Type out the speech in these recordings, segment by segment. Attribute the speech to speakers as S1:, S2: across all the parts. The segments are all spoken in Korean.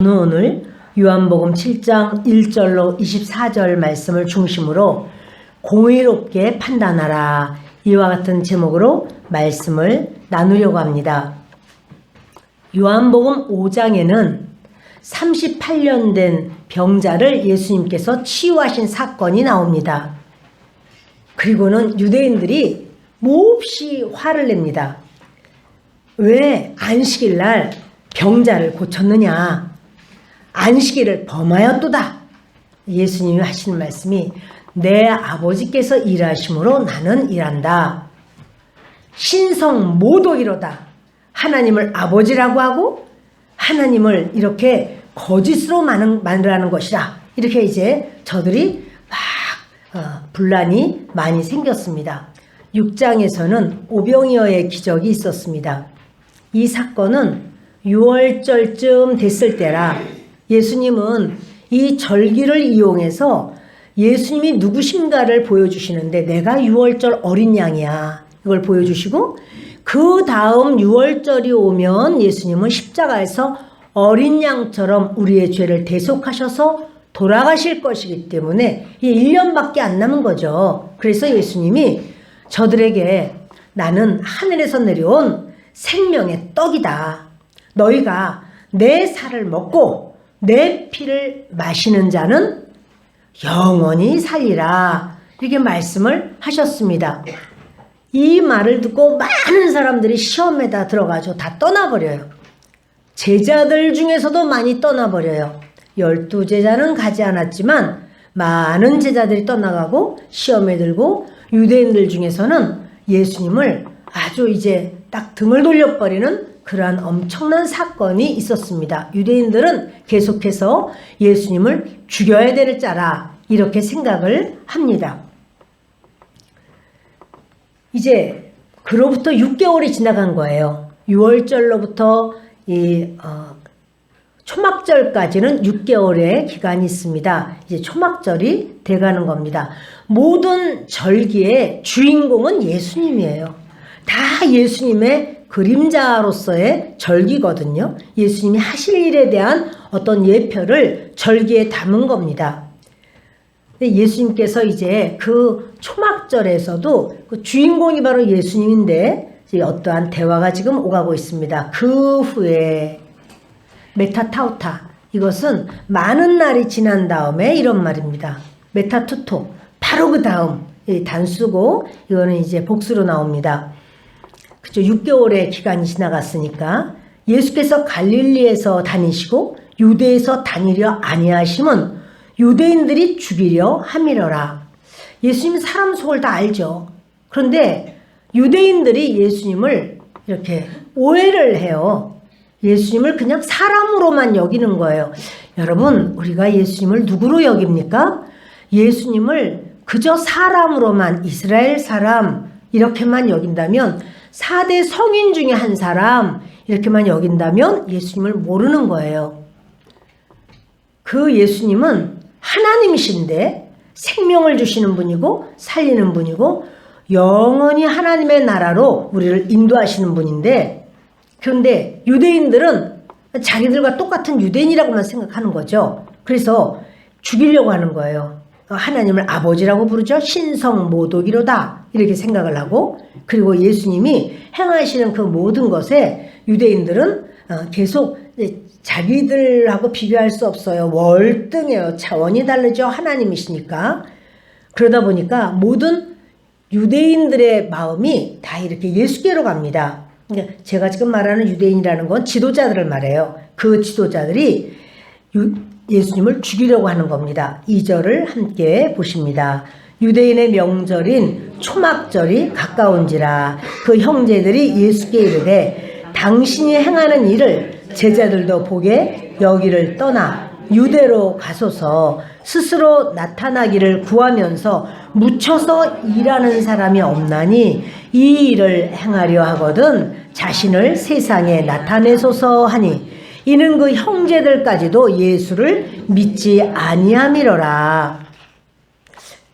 S1: 오늘 요한복음 7장 1절로 24절 말씀을 중심으로 공의롭게 판단하라, 이와 같은 제목으로 말씀을 나누려고 합니다. 요한복음 5장에는 38년 된 병자를 예수님께서 치유하신 사건이 나옵니다. 그리고는 유대인들이 몹시 화를 냅니다. 왜 안식일날 병자를 고쳤느냐? 안식일을 범하였도다. 예수님이 하시는 말씀이 내 아버지께서 일하심으로 나는 일한다. 신성 모독이로다. 하나님을 아버지라고 하고 하나님을 이렇게 거짓으로 만들하는 것이다. 이렇게 이제 저들이 막 분란이 많이 생겼습니다. 6장에서는 오병이어의 기적이 있었습니다. 이 사건은 6월절쯤 됐을 때라 예수님은 이 절기를 이용해서 예수님이 누구신가를 보여주시는데 내가 6월절 어린 양이야, 이걸 보여주시고 그 다음 6월절이 오면 예수님은 십자가에서 어린 양처럼 우리의 죄를 대속하셔서 돌아가실 것이기 때문에 이 1년밖에 안 남은 거죠. 그래서 예수님이 저들에게 나는 하늘에서 내려온 생명의 떡이다. 너희가 내 살을 먹고 내 피를 마시는 자는 영원히 살리라, 이렇게 말씀을 하셨습니다. 이 말을 듣고 많은 사람들이 시험에다 들어가서 다 떠나버려요. 제자들 중에서도 많이 떠나버려요. 12제자는 가지 않았지만 많은 제자들이 떠나가고 시험에 들고 유대인들 중에서는 예수님을 아주 이제 딱 등을 돌려버리는 그러한 엄청난 사건이 있었습니다. 유대인들은 계속해서 예수님을 죽여야 될 자라 이렇게 생각을 합니다. 이제 그로부터 6개월이 지나간 거예요. 6월절로부터 초막절까지는 6개월의 기간이 있습니다. 이제 초막절이 돼가는 겁니다. 모든 절기의 주인공은 예수님이에요. 다 예수님의 그림자로서의 절기거든요. 예수님이 하실 일에 대한 어떤 예표를 절기에 담은 겁니다. 근데 예수님께서 이제 그 초막절에서도 그 주인공이 바로 예수님인데 이제 어떠한 대화가 지금 오가고 있습니다. 그 후에 메타타우타, 이것은 많은 날이 지난 다음에 이런 말입니다. 메타투토, 바로 그 다음, 단수고 이거는 이제 복수로 나옵니다. 그죠? 6개월의 기간이 지나갔으니까 예수께서 갈릴리에서 다니시고 유대에서 다니려 아니하심은 유대인들이 죽이려 함이러라. 예수님은 사람 속을 다 알죠. 그런데 유대인들이 예수님을 이렇게 오해를 해요. 예수님을 그냥 사람으로만 여기는 거예요. 여러분, 우리가 예수님을 누구로 여깁니까? 예수님을 그저 사람으로만, 이스라엘 사람 이렇게만 여긴다면, 4대 성인 중에 한 사람 이렇게만 여긴다면 예수님을 모르는 거예요. 그 예수님은 하나님이신데 생명을 주시는 분이고 살리는 분이고 영원히 하나님의 나라로 우리를 인도하시는 분인데, 그런데 유대인들은 자기들과 똑같은 유대인이라고만 생각하는 거죠. 그래서 죽이려고 하는 거예요. 하나님을 아버지라고 부르죠. 신성모독이로다, 이렇게 생각을 하고, 그리고 예수님이 행하시는 그 모든 것에 유대인들은 계속 자기들하고 비교할 수 없어요. 월등해요. 차원이 다르죠. 하나님이시니까. 그러다 보니까 모든 유대인들의 마음이 다 이렇게 예수께로 갑니다. 그러니까 제가 지금 말하는 유대인이라는 건 지도자들을 말해요. 그 지도자들이 예수님을 죽이려고 하는 겁니다. 2절을 함께 보십니다. 유대인의 명절인 초막절이 가까운지라 그 형제들이 예수께 이르되 당신이 행하는 일을 제자들도 보게 여기를 떠나 유대로 가소서. 스스로 나타나기를 구하면서 묻혀서 일하는 사람이 없나니 이 일을 행하려 하거든 자신을 세상에 나타내소서 하니 이는 그 형제들까지도 예수를 믿지 아니함이로라.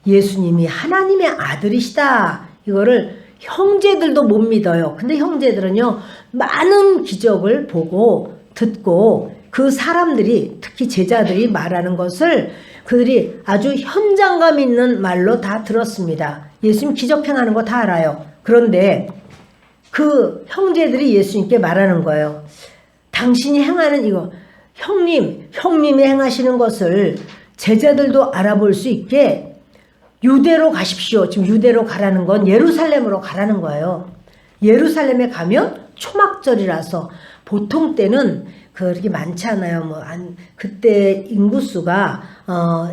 S1: 예수님이 하나님의 아들이시다, 이거를 형제들도 못 믿어요. 근데 형제들은요 많은 기적을 보고 듣고 그 사람들이, 특히 제자들이 말하는 것을 그들이 아주 현장감 있는 말로 다 들었습니다. 예수님 기적 행하는 거 다 알아요. 그런데 그 형제들이 예수님께 말하는 거예요. 당신이 행하는 이거, 형님이 행하시는 것을 제자들도 알아볼 수 있게 유대로 가십시오. 지금 유대로 가라는 건 예루살렘으로 가라는 거예요. 예루살렘에 가면 초막절이라서 보통 때는 그렇게 많지 않아요. 그때 인구수가,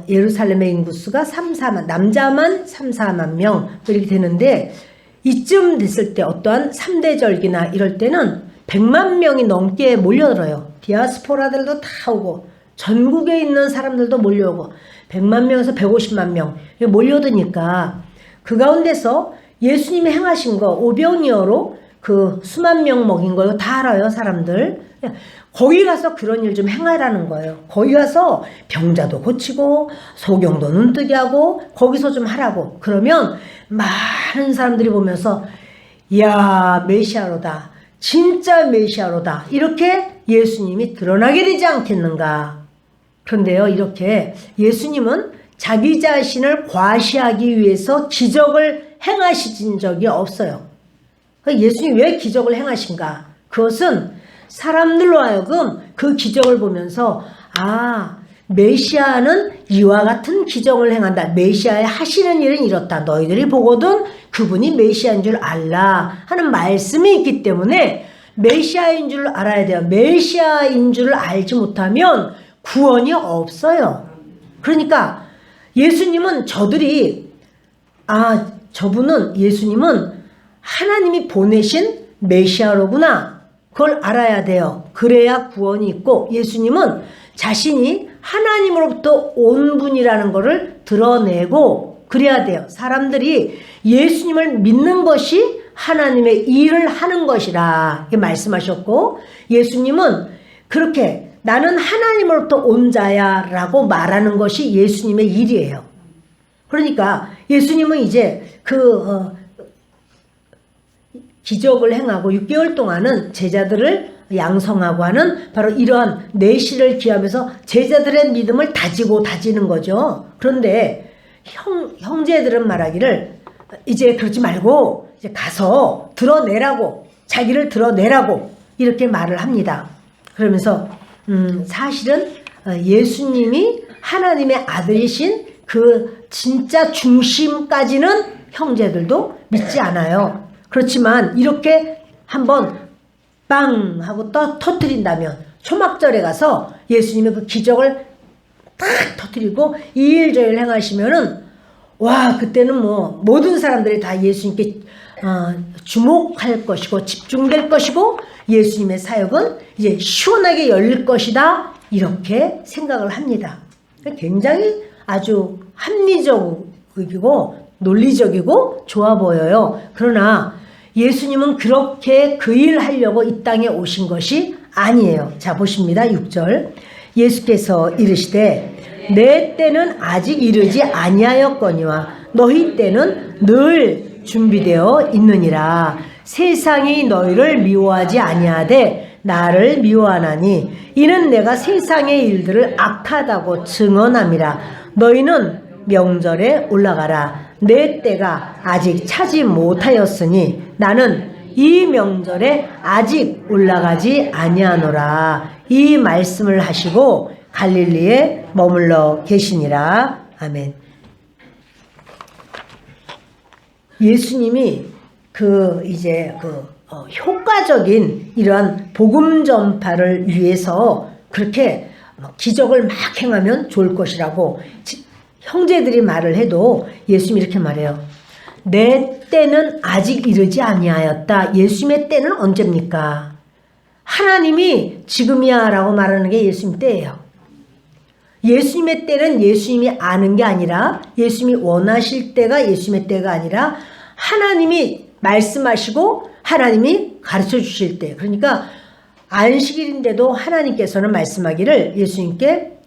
S1: 예루살렘의 인구수가 4만, 남자만 4만 명, 이렇게 되는데, 이쯤 됐을 때 어떠한 3대 절기나 이럴 때는 100만 명이 넘게 몰려들어요. 디아스포라들도 다 오고, 전국에 있는 사람들도 몰려오고, 100만 명에서 150만 명 몰려드니까, 그 가운데서 예수님이 행하신 거, 오병이어로 그 수만 명 먹인 거 다 알아요, 사람들. 거기 가서 그런 일 좀 행하라는 거예요. 거기 가서 병자도 고치고 소경도 눈뜨게 하고 거기서 좀 하라고. 그러면 많은 사람들이 보면서 이야, 메시아로다. 진짜 메시아로다. 이렇게 예수님이 드러나게 되지 않겠는가. 그런데요, 이렇게 예수님은 자기 자신을 과시하기 위해서 기적을 행하신 적이 없어요. 예수님이 왜 기적을 행하신가? 그것은 사람들로 하여금 그 기적을 보면서 메시아는 이와 같은 기적을 행한다. 메시아의 하시는 일은 이렇다. 너희들이 보거든 그분이 메시아인 줄 알라 하는 말씀이 있기 때문에 메시아인 줄 알아야 돼요. 메시아인 줄 알지 못하면 구원이 없어요. 그러니까 예수님은 예수님은 하나님이 보내신 메시아로구나. 그걸 알아야 돼요. 그래야 구원이 있고, 예수님은 자신이 하나님으로부터 온 분이라는 것을 드러내고 그래야 돼요. 사람들이 예수님을 믿는 것이 하나님의 일을 하는 것이라 말씀하셨고, 예수님은 그렇게 나는 하나님으로부터 온 자야 라고 말하는 것이 예수님의 일이에요. 그러니까 예수님은 이제 기적을 행하고 6개월 동안은 제자들을 양성하고 하는 바로 이러한 내시를 기하면서 제자들의 믿음을 다지는 거죠. 그런데 형제들은 말하기를 이제 그러지 말고 이제 가서 드러내라고, 자기를 드러내라고 이렇게 말을 합니다. 그러면서 사실은 예수님이 하나님의 아들이신 그 진짜 중심까지는 형제들도 믿지 않아요. 그렇지만 이렇게 한번 빵 하고 터뜨린다면, 초막절에 가서 예수님의 그 기적을 딱 터뜨리고 이일저일 행하시면은 그때는 모든 사람들이 다 예수님께 주목할 것이고 집중될 것이고 예수님의 사역은 이제 시원하게 열릴 것이다, 이렇게 생각을 합니다. 굉장히 아주 합리적이고 논리적이고 좋아 보여요. 그러나 예수님은 그렇게 그 일 하려고 이 땅에 오신 것이 아니에요. 자, 보십니다. 6절. 예수께서 이르시되 내 때는 아직 이르지 아니하였거니와 너희 때는 늘 준비되어 있느니라. 세상이 너희를 미워하지 아니하되 나를 미워하나니 이는 내가 세상의 일들을 악하다고 증언함이라. 너희는 명절에 올라가라. 내 때가 아직 차지 못하였으니 나는 이 명절에 아직 올라가지 아니하노라. 이 말씀을 하시고 갈릴리에 머물러 계시니라. 아멘. 예수님이 효과적인 이러한 복음 전파를 위해서 그렇게 기적을 막 행하면 좋을 것이라고 형제들이 말을 해도 예수님이 이렇게 말해요. 내 때는 아직 이르지 아니하였다. 예수님의 때는 언제입니까? 하나님이 지금이야 라고 말하는 게 예수님 때예요. 예수님의 때는 예수님이 아는 게 아니라, 예수님이 원하실 때가 예수님의 때가 아니라 하나님이 말씀하시고 하나님이 가르쳐 주실 때. 그러니까 안식일인데도 하나님께서는 말씀하기를 예수님께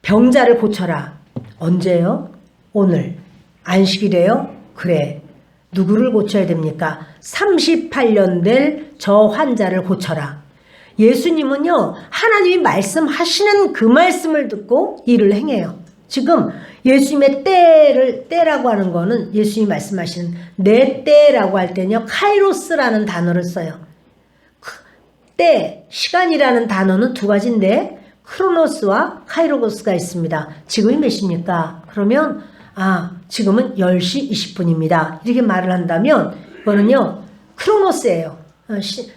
S1: 병자를 고쳐라. 언제요? 오늘. 안식일이에요? 그래. 누구를 고쳐야 됩니까? 38년 될 저 환자를 고쳐라. 예수님은요, 하나님이 말씀하시는 그 말씀을 듣고 일을 행해요. 지금 예수님의 때라고 하는 거는 예수님이 말씀하시는 내 때라고 할 때는요, 카이로스라는 단어를 써요. 때, 시간이라는 단어는 두 가지인데 크로노스와 카이로스가 있습니다. 지금이 몇 시입니까? 그러면 지금은 10시 20분입니다. 이렇게 말을 한다면 이거는요, 크로노스예요.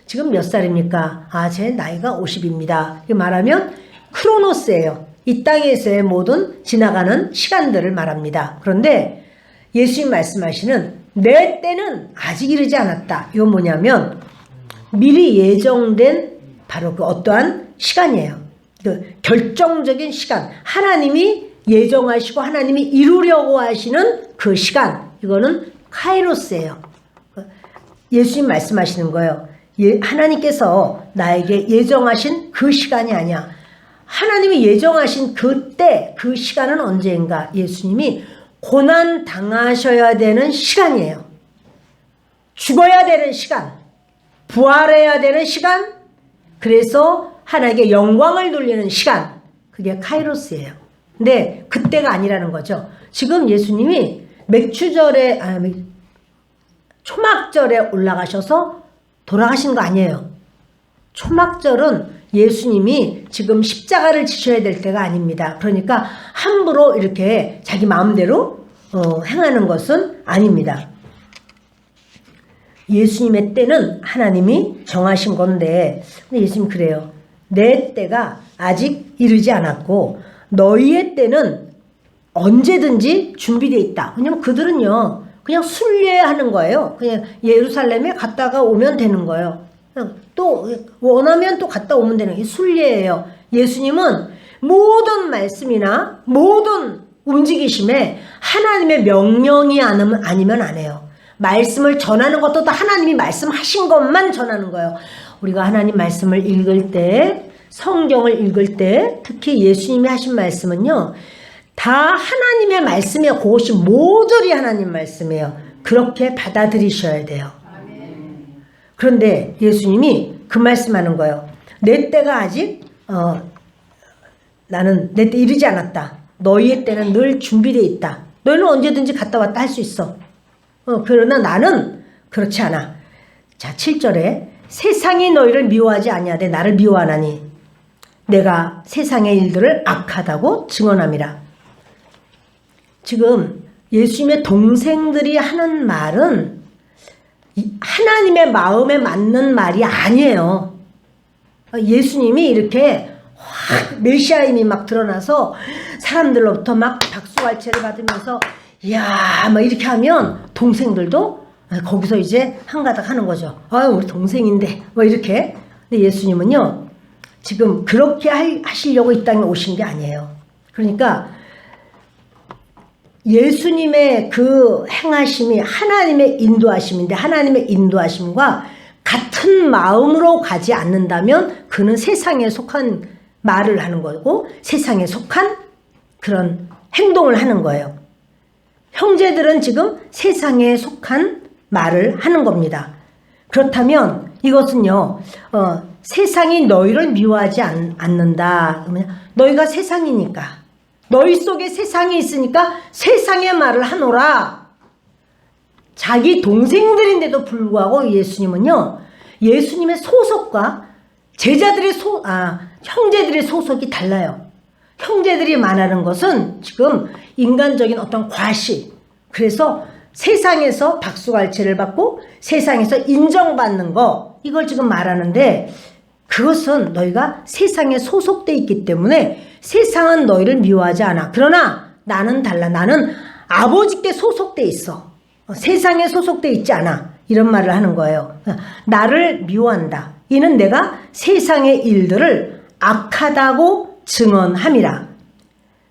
S1: 지금 몇 살입니까? 제 나이가 50입니다. 이렇게 말하면 크로노스예요. 이 땅에서의 모든 지나가는 시간들을 말합니다. 그런데 예수님 말씀하시는 내 때는 아직 이르지 않았다. 이건 뭐냐면 미리 예정된 바로 그 어떠한 시간이에요. 그 결정적인 시간. 하나님이 예정하시고 하나님이 이루려고 하시는 그 시간. 이거는 카이로스예요. 예수님 말씀하시는 거예요. 하나님께서 나에게 예정하신 그 시간이 아니야. 하나님이 예정하신 그때, 그 시간은 언제인가? 예수님이 고난 당하셔야 되는 시간이에요. 죽어야 되는 시간. 부활해야 되는 시간. 그래서 하나님께 영광을 돌리는 시간. 그게 카이로스예요. 근데 그때가 아니라는 거죠. 지금 예수님이 초막절에 올라가셔서 돌아가신 거 아니에요. 초막절은 예수님이 지금 십자가를 지셔야 될 때가 아닙니다. 그러니까 함부로 이렇게 자기 마음대로 행하는 것은 아닙니다. 예수님의 때는 하나님이 정하신 건데, 근데 예수님 그래요. 내 때가 아직 이르지 않았고 너희의 때는 언제든지 준비되어 있다. 왜냐면 그들은요, 그냥 순례하는 거예요. 그냥 예루살렘에 갔다가 오면 되는 거예요. 또 원하면 또 갔다 오면 되는 게 순례예요. 예수님은 모든 말씀이나 모든 움직이심에 하나님의 명령이 아니면 안 해요. 말씀을 전하는 것도 하나님이 말씀하신 것만 전하는 거예요. 우리가 하나님 말씀을 읽을 때, 성경을 읽을 때, 특히 예수님이 하신 말씀은요, 다 하나님의 말씀이에요. 그것이 모조리 하나님 말씀이에요. 그렇게 받아들이셔야 돼요. 그런데 예수님이 그 말씀하는 거예요. 내 때가 아직 나는 내 때 이르지 않았다. 너희의 때는 늘 준비되어 있다. 너희는 언제든지 갔다 왔다 할 수 있어. 그러나 나는 그렇지 않아. 자, 7절에 세상이 너희를 미워하지 아니하되 나를 미워하나니 내가 세상의 일들을 악하다고 증언함이라. 지금 예수님의 동생들이 하는 말은 하나님의 마음에 맞는 말이 아니에요. 예수님이 이렇게 확 메시아임이 막 드러나서 사람들로부터 막 박수갈채를 받으면서 이야 막 이렇게 하면 동생들도 거기서 이제 한가닥 하는 거죠. 우리 동생인데 뭐 이렇게. 근데 예수님은요, 지금 그렇게 하시려고 이 땅에 오신 게 아니에요. 그러니까 예수님의 그 행하심이 하나님의 인도하심인데, 하나님의 인도하심과 같은 마음으로 가지 않는다면 그는 세상에 속한 말을 하는 거고 세상에 속한 그런 행동을 하는 거예요. 형제들은 지금 세상에 속한 말을 하는 겁니다. 그렇다면 이것은요, 세상이 너희를 미워하지 않는다. 그러면 너희가 세상이니까, 너희 속에 세상이 있으니까 세상의 말을 하노라. 자기 동생들인데도 불구하고 예수님은요, 예수님의 소속과 제자들의 형제들의 소속이 달라요. 형제들이 말하는 것은 지금 인간적인 어떤 과시, 그래서 세상에서 박수갈채를 받고 세상에서 인정받는 거, 이걸 지금 말하는데, 그것은 너희가 세상에 소속돼 있기 때문에 세상은 너희를 미워하지 않아. 그러나 나는 달라. 나는 아버지께 소속돼 있어. 세상에 소속돼 있지 않아. 이런 말을 하는 거예요. 나를 미워한다. 이는 내가 세상의 일들을 악하다고 증언함이라.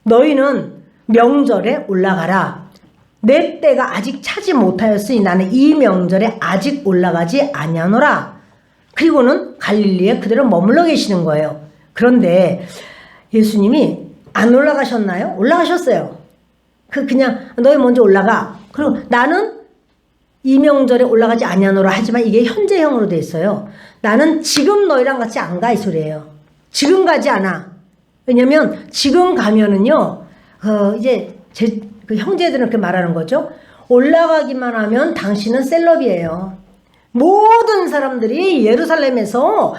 S1: 너희는 명절에 올라가라. 내 때가 아직 차지 못하였으니 나는 이 명절에 아직 올라가지 아니하노라. 그리고는 갈릴리에 그대로 머물러 계시는 거예요. 그런데 예수님이 안 올라가셨나요? 올라가셨어요. 그냥 너희 먼저 올라가. 그리고 나는 이 명절에 올라가지 아니하노라 하지만 이게 현재형으로 돼 있어요. 나는 지금 너희랑 같이 안 가 이 소리예요. 지금 가지 않아. 왜냐면 지금 가면은요, 이제 그 형제들은 그렇게 말하는 거죠. 올라가기만 하면 당신은 셀럽이에요. 모든 사람들이 예루살렘에서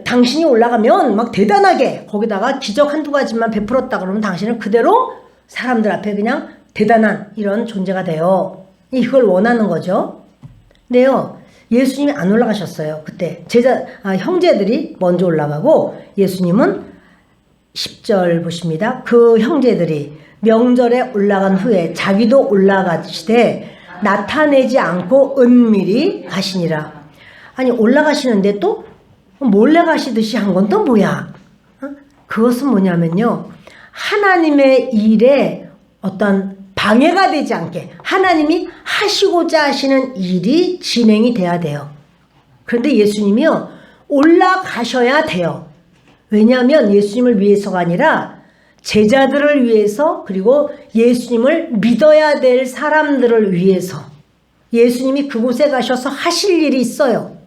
S1: 당신이 올라가면 막 대단하게 거기다가 기적 한두 가지만 베풀었다 그러면 당신은 그대로 사람들 앞에 그냥 대단한 이런 존재가 돼요. 이걸 원하는 거죠. 근데요, 예수님이 안 올라가셨어요. 그때 형제들이 먼저 올라가고 예수님은 10절 보십니다. 그 형제들이 명절에 올라간 후에 자기도 올라가시되 나타내지 않고 은밀히 가시니라. 아니 올라가시는데 또 몰래 가시듯이 한 건 또 뭐야? 그것은 뭐냐면요, 하나님의 일에 어떤 방해가 되지 않게 하나님이 하시고자 하시는 일이 진행이 돼야 돼요. 그런데 예수님이요, 올라가셔야 돼요. 왜냐하면 예수님을 위해서가 아니라 제자들을 위해서, 그리고 예수님을 믿어야 될 사람들을 위해서 예수님이 그곳에 가셔서 하실 일이 있어요.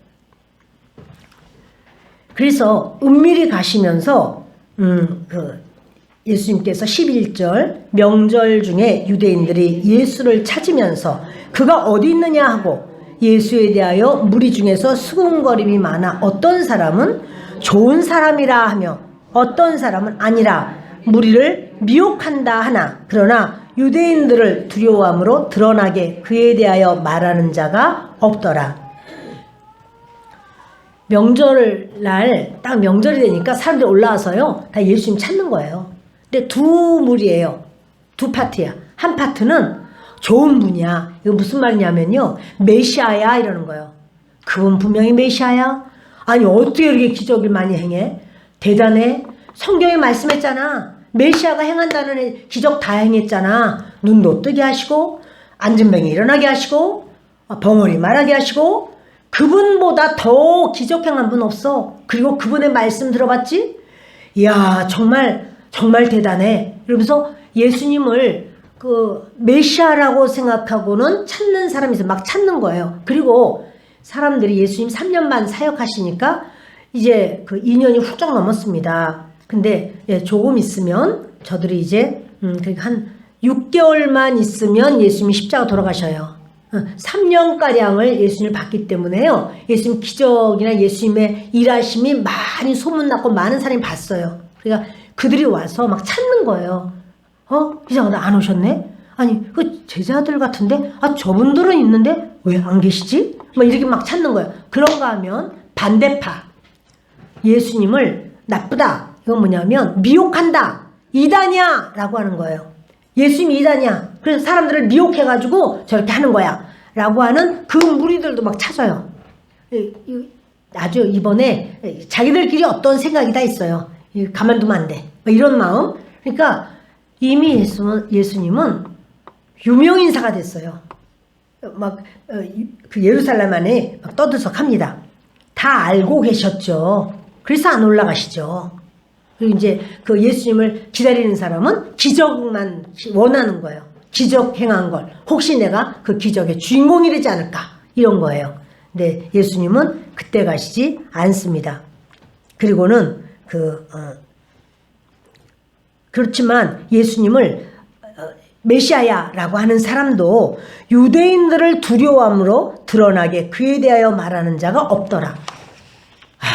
S1: 그래서 은밀히 가시면서 예수님께서 11절 명절 중에 유대인들이 예수를 찾으면서 그가 어디 있느냐 하고 예수에 대하여 무리 중에서 수군거림이 많아 어떤 사람은 좋은 사람이라 하며 어떤 사람은 아니라 무리를 미혹한다 하나 그러나 유대인들을 두려워함으로 드러나게 그에 대하여 말하는 자가 없더라. 명절날 딱 명절이 되니까 사람들이 올라와서요 다 예수님 찾는 거예요. 근데 두 무리예요. 두 파트야. 한 파트는 좋은 분이야. 이거 무슨 말이냐면요, 메시아야 이러는 거예요. 그분 분명히 메시아야. 아니 어떻게 이렇게 기적을 많이 행해? 대단해. 성경에 말씀했잖아. 메시아가 행한다는 기적 다 행했잖아. 눈도 뜨게 하시고 앉은 병이 일어나게 하시고 벙어리 말하게 하시고 그분보다 더 기적 행한 분 없어. 그리고 그분의 말씀 들어봤지? 이야 정말 대단해. 이러면서 예수님을 그 메시아라고 생각하고는 찾는 사람이 있어요. 막 찾는 거예요. 그리고 사람들이 예수님 3년 반 사역하시니까 이제 그 2년이 훌쩍 넘었습니다. 근데 조금 있으면 저들이 이제 한 6개월만 있으면 예수님이 십자가 돌아가셔요. 3년가량을 예수님을 봤기 때문에요. 예수님 기적이나 예수님의 일하심이 많이 소문났고 많은 사람이 봤어요. 그러니까 그들이 와서 막 찾는 거예요. 이상하다 안 오셨네? 아니 그 제자들 같은데 저분들은 있는데 왜 안 계시지? 막 이렇게 막 찾는 거예요. 그런가 하면 반대파 예수님을 나쁘다, 이건 뭐냐면 미혹한다, 이단이야 라고 하는 거예요. 예수님이 이단이야. 그래서 사람들을 미혹해가지고 저렇게 하는 거야 라고 하는 그 무리들도 막 찾아요. 아주 이번에 자기들끼리 어떤 생각이 다 있어요. 가만두면 안 돼. 이런 마음. 그러니까 이미 예수님은 유명인사가 됐어요. 막 그 예루살렘 안에 막 떠들썩합니다. 다 알고 계셨죠. 그래서 안 올라가시죠. 그리고 이제 그 예수님을 기다리는 사람은 기적만 원하는 거예요. 기적 행한 걸. 혹시 내가 그 기적의 주인공이 되지 않을까? 이런 거예요. 근데 예수님은 그때 가시지 않습니다. 그리고는 그렇지만 예수님을 메시아야라고 하는 사람도 유대인들을 두려워함으로 드러나게 그에 대하여 말하는 자가 없더라.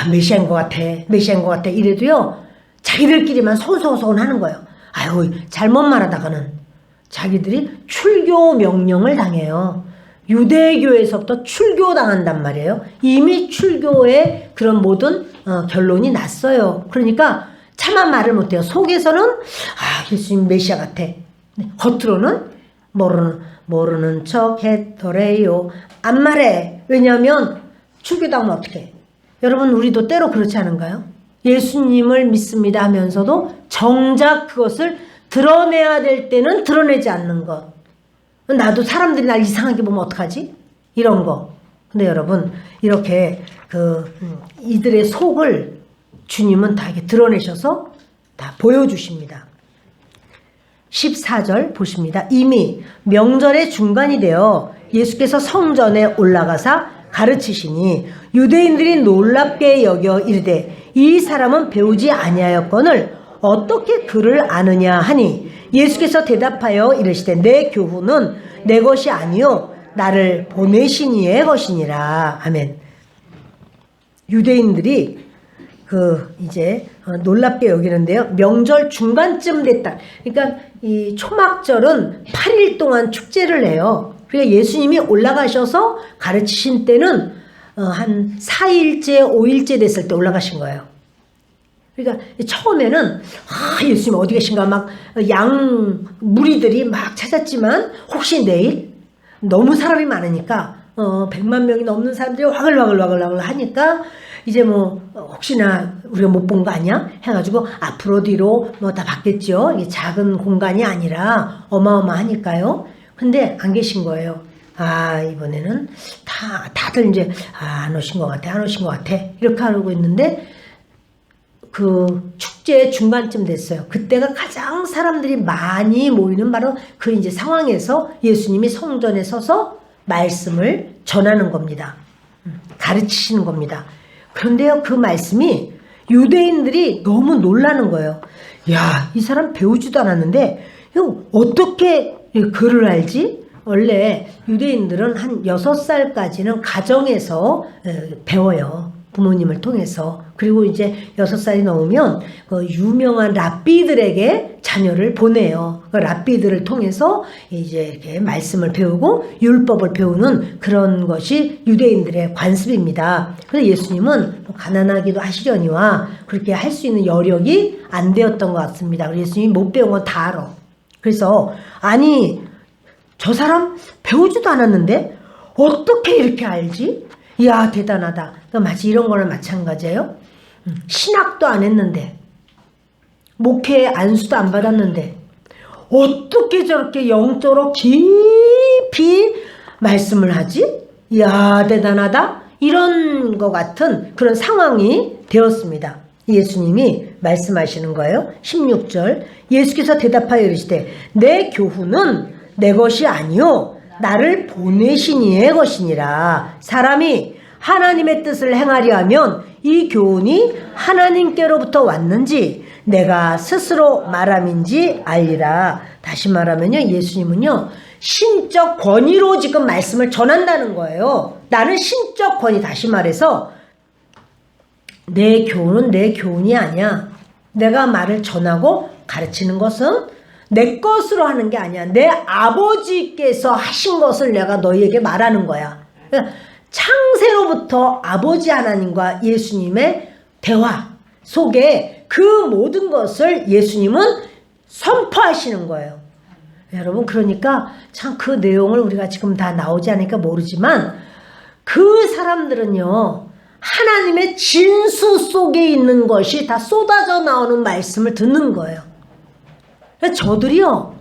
S1: 메시아인 것 같아 이래도요 자기들끼리만 소소소곤 하는 거예요. 아유 잘못 말하다가는 자기들이 출교 명령을 당해요. 유대교에서부터 출교당한단 말이에요. 이미 출교의 그런 모든 결론이 났어요. 그러니까 차마 말을 못해요. 속에서는 예수님 메시아 같아. 겉으로는 모르는 척 했더래요. 안 말해. 왜냐하면 출교당하면 어떡해. 여러분 우리도 때로 그렇지 않은가요? 예수님을 믿습니다 하면서도 정작 그것을 드러내야 될 때는 드러내지 않는 것. 나도 사람들이 날 이상하게 보면 어떡하지? 이런 거. 근데 여러분 이렇게 이들의 속을 주님은 다 이렇게 드러내셔서 다 보여주십니다. 14절 보십니다. 이미 명절의 중간이 되어 예수께서 성전에 올라가사 가르치시니 유대인들이 놀랍게 여겨 이르되 이 사람은 배우지 아니하였거늘 어떻게 그를 아느냐 하니 예수께서 대답하여 이르시되 내 교훈은 내 것이 아니요 나를 보내신 이의 것이니라. 아멘. 유대인들이 이제 놀랍게 여기는데요. 명절 중간쯤 됐다. 그러니까 이 초막절은 8일 동안 축제를 해요. 그러니까 예수님이 올라가셔서 가르치신 때는 한 4일째, 5일째 됐을 때 올라가신 거예요. 그러니까 처음에는 예수님 어디 계신가 막 무리들이 막 찾았지만 혹시 내일 너무 사람이 많으니까 100만 명이 넘는 사람들이 와글와글 하니까 이제 뭐 혹시나 우리가 못 본 거 아니야? 해가지고 앞으로 뒤로 뭐 다 봤겠죠. 이게 작은 공간이 아니라 어마어마하니까요. 근데 안 계신 거예요. 이번에는 다들 이제 안 오신 것 같아 이렇게 하고 있는데 그 축제 중간쯤 됐어요. 그때가 가장 사람들이 많이 모이는 바로 그 이제 상황에서 예수님이 성전에 서서 말씀을 전하는 겁니다. 가르치시는 겁니다. 그런데요, 그 말씀이 유대인들이 너무 놀라는 거예요. 야, 이 사람 배우지도 않았는데 이거 어떻게 글을 알지? 원래 유대인들은 한 6살까지는 가정에서 배워요. 부모님을 통해서. 그리고 이제 6살이 넘으면 그 유명한 랍비들에게 자녀를 보내요. 그 랍비들을 통해서 이제 이렇게 말씀을 배우고 율법을 배우는 그런 것이 유대인들의 관습입니다. 그래서 예수님은 가난하기도 하시려니와 그렇게 할 수 있는 여력이 안 되었던 것 같습니다. 그래서 예수님이 못 배운 건 다 알아. 그래서 아니 저 사람 배우지도 않았는데 어떻게 이렇게 알지? 이야 대단하다. 마치 이런 거랑 마찬가지예요. 신학도 안 했는데 목회 안수도 안 받았는데 어떻게 저렇게 영적으로 깊이 말씀을 하지? 이야 대단하다. 이런 것 같은 그런 상황이 되었습니다. 예수님이 말씀하시는 거예요. 16절 예수께서 대답하여 이르시되 내 교훈은 내 것이 아니요 나를 보내신 이의 것이니라. 사람이 하나님의 뜻을 행하려 하면 이 교훈이 하나님께로부터 왔는지 내가 스스로 말함인지 알리라. 다시 말하면요, 예수님은요 신적 권위로 지금 말씀을 전한다는 거예요. 나는 신적 권위, 다시 말해서 내 교훈은 내 교훈이 아니야. 내가 말을 전하고 가르치는 것은 내 것으로 하는 게 아니야. 내 아버지께서 하신 것을 내가 너희에게 말하는 거야. 창세로부터 아버지 하나님과 예수님의 대화 속에 그 모든 것을 예수님은 선포하시는 거예요. 여러분, 그러니까 참 그 내용을 우리가 지금 다 나오지 않으니까 모르지만 그 사람들은요 하나님의 진수 속에 있는 것이 다 쏟아져 나오는 말씀을 듣는 거예요. 저들이요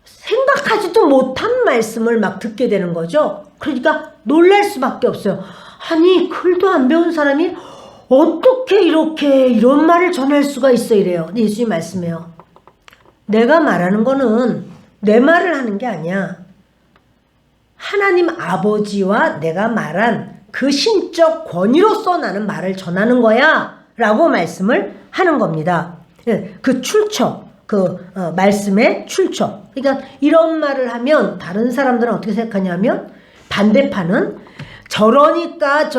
S1: 생각하지도 못한 말씀을 막 듣게 되는 거죠. 그러니까 놀랄 수밖에 없어요. 아니 글도 안 배운 사람이 어떻게 이렇게 이런 말을 전할 수가 있어 이래요. 예수님 말씀해요. 내가 말하는 거는 내 말을 하는 게 아니야. 하나님 아버지와 내가 말한 그 신적 권위로서 나는 말을 전하는 거야 라고 말씀을 하는 겁니다. 그 출처, 말씀의 출처. 그러니까 이런 말을 하면 다른 사람들은 어떻게 생각하냐면 반대파는 저러니까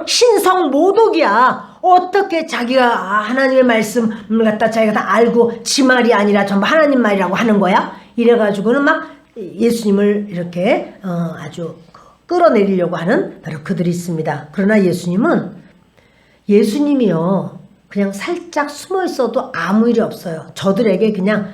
S1: 신성 모독이야. 어떻게 자기가 하나님의 말씀을 갖다 자기가 다 알고 지 말이 아니라 전부 하나님 말이라고 하는 거야? 이래가지고는 막 예수님을 이렇게 아주 끌어내리려고 하는 바로 그들이 있습니다. 그러나 예수님이요 그냥 살짝 숨어 있어도 아무 일이 없어요. 저들에게 그냥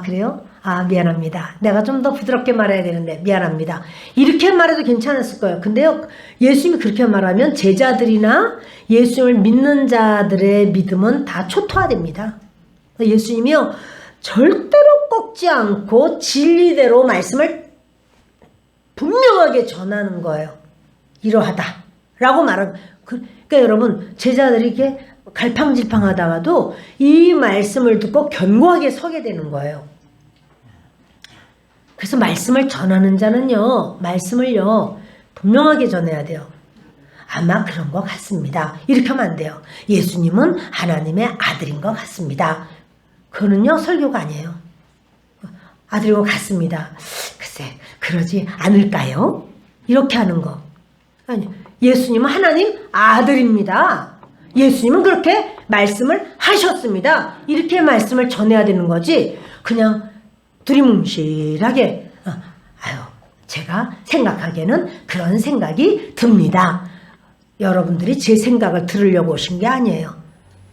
S1: 그래요? 미안합니다. 내가 좀 더 부드럽게 말해야 되는데 미안합니다. 이렇게 말해도 괜찮았을 거예요. 근데요 예수님이 그렇게 말하면 제자들이나 예수님을 믿는 자들의 믿음은 다 초토화됩니다. 예수님이요 절대로 꺾지 않고 진리대로 말씀을 분명하게 전하는 거예요. 이러하다 라고 말하는. 그러니까 여러분 제자들이 이렇게 갈팡질팡하다가도 이 말씀을 듣고 견고하게 서게 되는 거예요. 그래서 말씀을 전하는 자는요, 말씀을요, 분명하게 전해야 돼요. 아마 그런 것 같습니다. 이렇게 하면 안 돼요. 예수님은 하나님의 아들인 것 같습니다. 그거는요, 설교가 아니에요. 아들인 것 같습니다. 글쎄, 그러지 않을까요? 이렇게 하는 거. 아니, 예수님은 하나님 아들입니다. 예수님은 그렇게 말씀을 하셨습니다. 이렇게 말씀을 전해야 되는 거지. 그냥 두리뭉실하게, 제가 생각하기에는 그런 생각이 듭니다. 여러분들이 제 생각을 들으려고 오신 게 아니에요.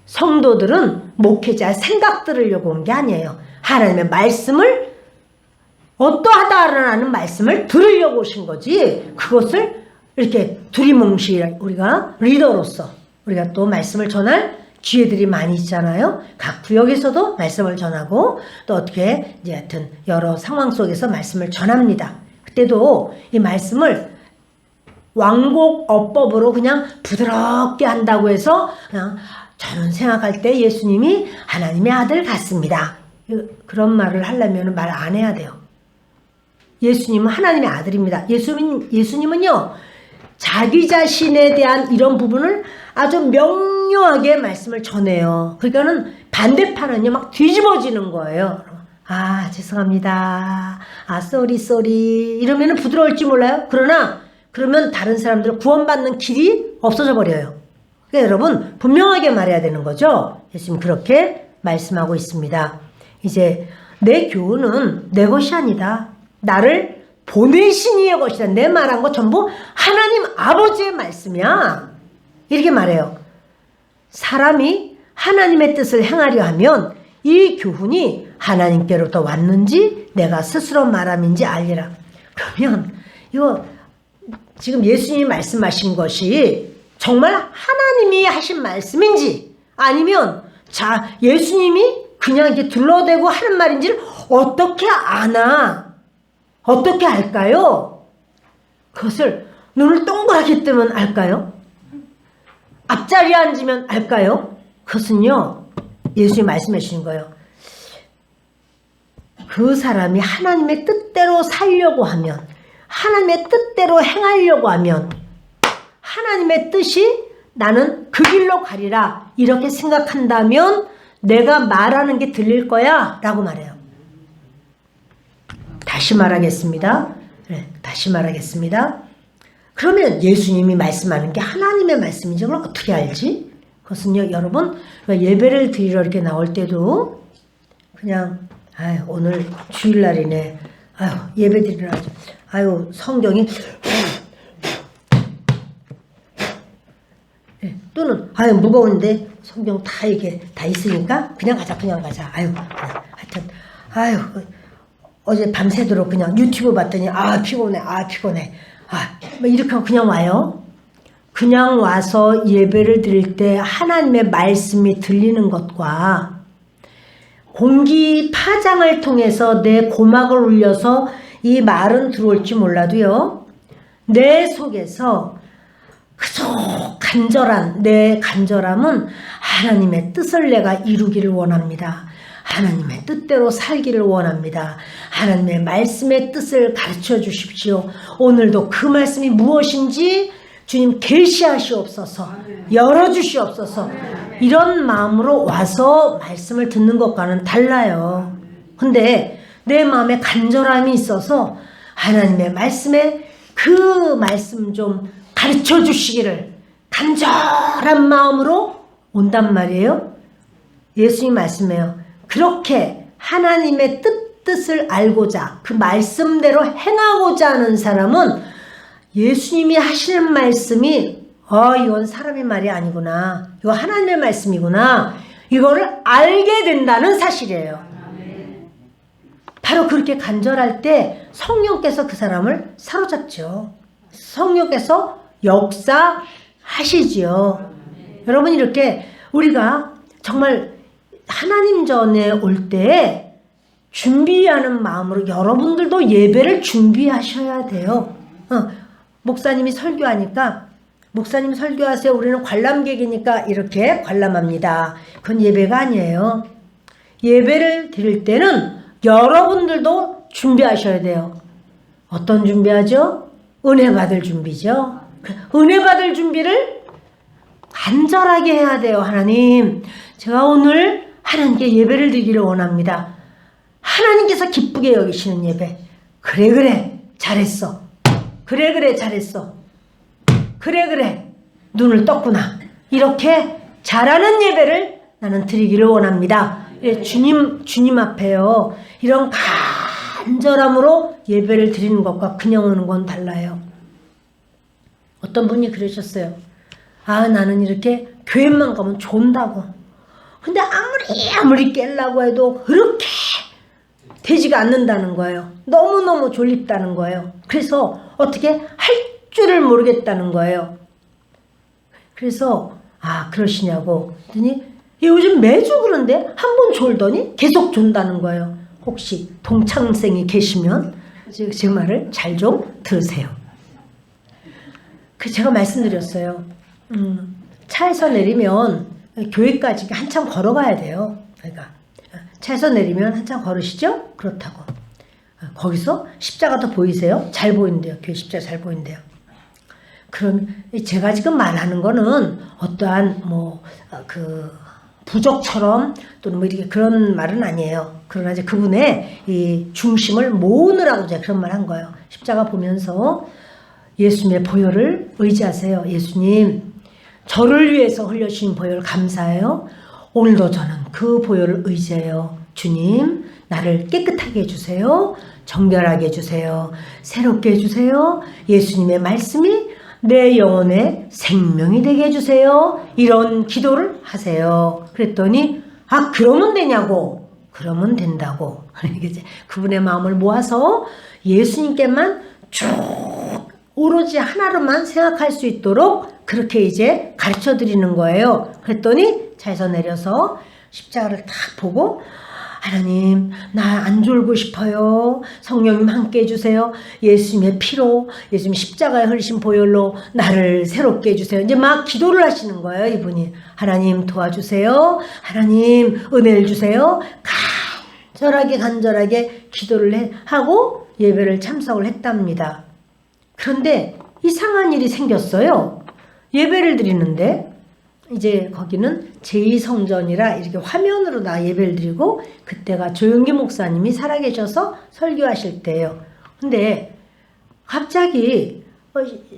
S1: 성도들은 목회자의 생각 들으려고 온 게 아니에요. 하나님의 말씀을, 어떠하다라는 말씀을 들으려고 오신 거지. 그것을 이렇게 두리뭉실, 우리가 리더로서 우리가 또 말씀을 전할 기회들이 많이 있잖아요. 각 구역에서도 말씀을 전하고 또 어떻게 이제 하여튼 여러 상황 속에서 말씀을 전합니다. 그때도 이 말씀을 완곡어법으로 그냥 부드럽게 한다고 해서 그냥 저는 생각할 때 예수님이 하나님의 아들 같습니다. 그런 말을 하려면 말 안 해야 돼요. 예수님은 하나님의 아들입니다. 예수님은요, 자기 자신에 대한 이런 부분을 아주 명료하게 말씀을 전해요. 그러니까는 반대판은요, 막 뒤집어지는 거예요. 죄송합니다. 쏘리. 이러면은 부드러울지 몰라요. 그러면 다른 사람들은 구원받는 길이 없어져 버려요. 그러니까 여러분, 분명하게 말해야 되는 거죠. 예수님 그렇게 말씀하고 있습니다. 이제 내 교훈은 내 것이 아니다. 나를 보내신 이의 것이다. 내 말한 거 전부 하나님 아버지의 말씀이야. 이렇게 말해요. 사람이 하나님의 뜻을 행하려 하면 이 교훈이 하나님께로부터 왔는지 내가 스스로 말함인지 알리라. 그러면 이거 지금 예수님이 말씀하신 것이 정말 하나님이 하신 말씀인지 아니면 예수님이 그냥 이렇게 둘러대고 하는 말인지를 어떻게 아나? 어떻게 알까요? 그것을 눈을 동그랗게 뜨면 알까요? 앞자리에 앉으면 알까요? 그것은요, 예수님이 말씀해 주신 거예요. 그 사람이 하나님의 뜻대로 살려고 하면, 하나님의 뜻대로 행하려고 하면, 하나님의 뜻이 나는 그 길로 가리라 이렇게 생각한다면 내가 말하는 게 들릴 거야 라고 말해요. 다시 말하겠습니다. 그러면 예수님이 말씀하는 게 하나님의 말씀인지 그걸 어떻게 알지? 그것은요, 여러분, 예배를 드리러 이렇게 나올 때도 그냥 오늘 주일날이네. 예배 드리러 성경이 또는 무거운데 성경 다 이게 다 있으니까 그냥 가자. 하여튼 어제 밤새도록 그냥 유튜브 봤더니 피곤해. 이렇게 하고 그냥 와요. 그냥 와서 예배를 드릴 때 하나님의 말씀이 들리는 것과 공기 파장을 통해서 내 고막을 울려서 이 말은 들어올지 몰라도요, 내 속에서 그저 간절한 내 간절함은 하나님의 뜻을 내가 이루기를 원합니다. 하나님의 뜻대로 살기를 원합니다. 하나님의 말씀의 뜻을 가르쳐 주십시오. 오늘도 그 말씀이 무엇인지 주님 계시하시옵소서, 열어주시옵소서. 이런 마음으로 와서 말씀을 듣는 것과는 달라요. 근데 내 마음에 간절함이 있어서 하나님의 말씀에 그 말씀 좀 가르쳐 주시기를 간절한 마음으로 온단 말이에요. 예수님 말씀해요. 그렇게 하나님의 뜻을 알고자 그 말씀대로 행하고자 하는 사람은 예수님이 하시는 말씀이 이건 사람의 말이 아니구나, 이거 하나님의 말씀이구나, 이거를 알게 된다는 사실이에요. 바로 그렇게 간절할 때 성령께서 그 사람을 사로잡죠. 성령께서 역사하시지요. 여러분, 이렇게 우리가 정말 하나님 전에 올 때 준비하는 마음으로 여러분들도 예배를 준비하셔야 돼요. 목사님이 설교하니까 목사님 설교하세요. 우리는 관람객이니까 이렇게 관람합니다. 그건 예배가 아니에요. 예배를 드릴 때는 여러분들도 준비하셔야 돼요. 어떤 준비하죠? 은혜 받을 준비죠. 은혜 받을 준비를 간절하게 해야 돼요. 하나님, 제가 오늘 하나님께 예배를 드리기를 원합니다. 하나님께서 기쁘게 여기시는 예배. 그래 잘했어. 그래 잘했어. 그래 눈을 떴구나. 이렇게 잘하는 예배를 나는 드리기를 원합니다. 주님 앞에요. 이런 간절함으로 예배를 드리는 것과 그냥 오는 건 달라요. 어떤 분이 그러셨어요. 아, 나는 이렇게 교회만 가면 존다고. 근데 아무리 깨려고 해도 그렇게 되지가 않는다는 거예요. 너무너무 졸립다는 거예요. 그래서 어떻게 할 줄을 모르겠다는 거예요. 그래서 그러시냐고 했더니 요즘 매주 그런데 한 번 졸더니 계속 존다는 거예요. 혹시 동창생이 계시면 제 말을 잘 좀 들으세요. 제가 말씀드렸어요. 차에서 내리면 교회까지 한참 걸어가야 돼요. 그러니까 차에서 내리면 한참 걸으시죠? 그렇다고. 거기서 십자가도 보이세요? 잘 보인대요. 교회 십자가 잘 보인대요. 그럼 제가 지금 말하는 거는 어떠한 부족처럼 또는 이렇게 그런 말은 아니에요. 그러나 이제 그분의 이 중심을 모으느라고 제가 그런 말 한 거예요. 십자가 보면서 예수님의 보혈을 의지하세요. 예수님, 저를 위해서 흘려주신 보혈 감사해요. 오늘도 저는 그 보혈을 의지해요. 주님, 나를 깨끗하게 해주세요. 정결하게 해주세요. 새롭게 해주세요. 예수님의 말씀이 내 영혼의 생명이 되게 해주세요. 이런 기도를 하세요. 그랬더니 그러면 되냐고. 그러면 된다고. 이제 그분의 마음을 모아서 예수님께만 쭉 오로지 하나로만 생각할 수 있도록 그렇게 이제 가르쳐 드리는 거예요. 그랬더니 차에서 내려서 십자가를 딱 보고 하나님, 나 안 졸고 싶어요. 성령님 함께 해주세요. 예수님의 피로, 예수님 십자가에 흘리신 보혈로 나를 새롭게 해주세요. 이제 막 기도를 하시는 거예요, 이분이. 하나님 도와주세요. 하나님 은혜를 주세요. 간절하게 기도를 하고 예배를 참석을 했답니다. 그런데 이상한 일이 생겼어요. 예배를 드리는데 이제 거기는 제2성전이라 이렇게 화면으로 나 예배를 드리고 그때가 조용기 목사님이 살아계셔서 설교하실 때예요. 근데 갑자기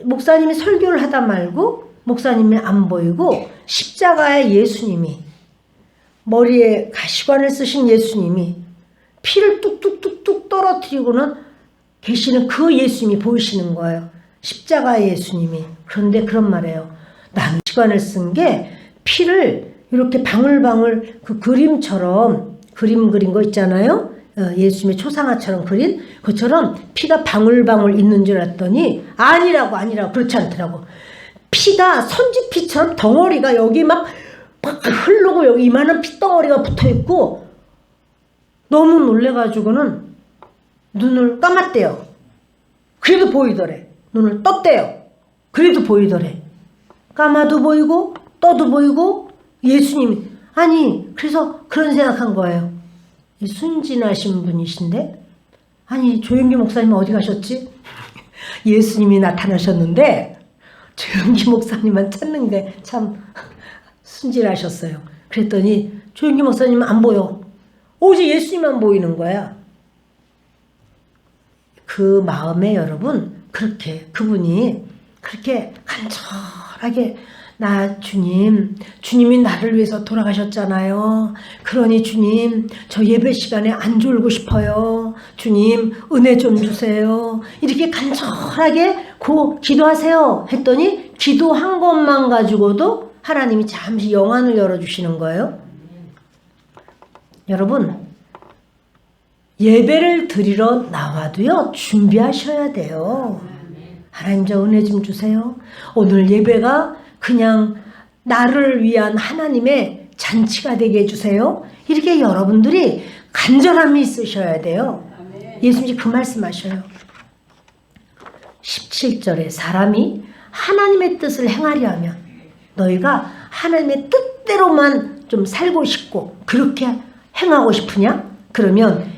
S1: 목사님이 설교를 하다 말고 목사님이 안 보이고 십자가에 예수님이 머리에 가시관을 쓰신 예수님이 피를 뚝뚝뚝뚝 떨어뜨리고는 계시는 그 예수님이 보이시는 거예요. 십자가의 예수님이. 그런데 그런 말이에요. 나는 시간을 쓴 게 피를 이렇게 방울방울 그 그림처럼 그림 그린 거 있잖아요. 예수님의 초상화처럼 그린 그처럼 피가 방울방울 있는 줄 알았더니 아니라고 그렇지 않더라고. 피가 선지피처럼 덩어리가 여기 막 흐르고 여기 이만한 피덩어리가 붙어있고 너무 놀래가지고는 눈을 감았대요. 그래도 보이더래. 눈을 떴대요. 그래도 보이더래. 까마도 보이고 떠도 보이고 예수님이 그래서 그런 생각한 거예요. 순진하신 분이신데 조영기 목사님은 어디 가셨지? 예수님이 나타나셨는데 조영기 목사님만 찾는 게 참 순진하셨어요. 그랬더니 조영기 목사님은 안 보여. 오직 예수님만 보이는 거야. 그 마음에 여러분 그분이 그렇게 간절하게 주님이 나를 위해서 돌아가셨잖아요. 그러니 주님, 저 예배 시간에 안 졸고 싶어요. 주님, 은혜 좀 주세요. 이렇게 간절하게 기도하세요. 했더니 기도한 것만 가지고도 하나님이 잠시 영안을 열어주시는 거예요. 여러분, 예배를 드리러 나와도요, 준비하셔야 돼요. 하나님, 저 은혜 좀 주세요. 오늘 예배가 그냥 나를 위한 하나님의 잔치가 되게 해주세요. 이렇게 여러분들이 간절함이 있으셔야 돼요. 예수님이 그 말씀하셔요. 17절에 사람이 하나님의 뜻을 행하려 하면 너희가 하나님의 뜻대로만 좀 살고 싶고 그렇게 행하고 싶으냐? 그러면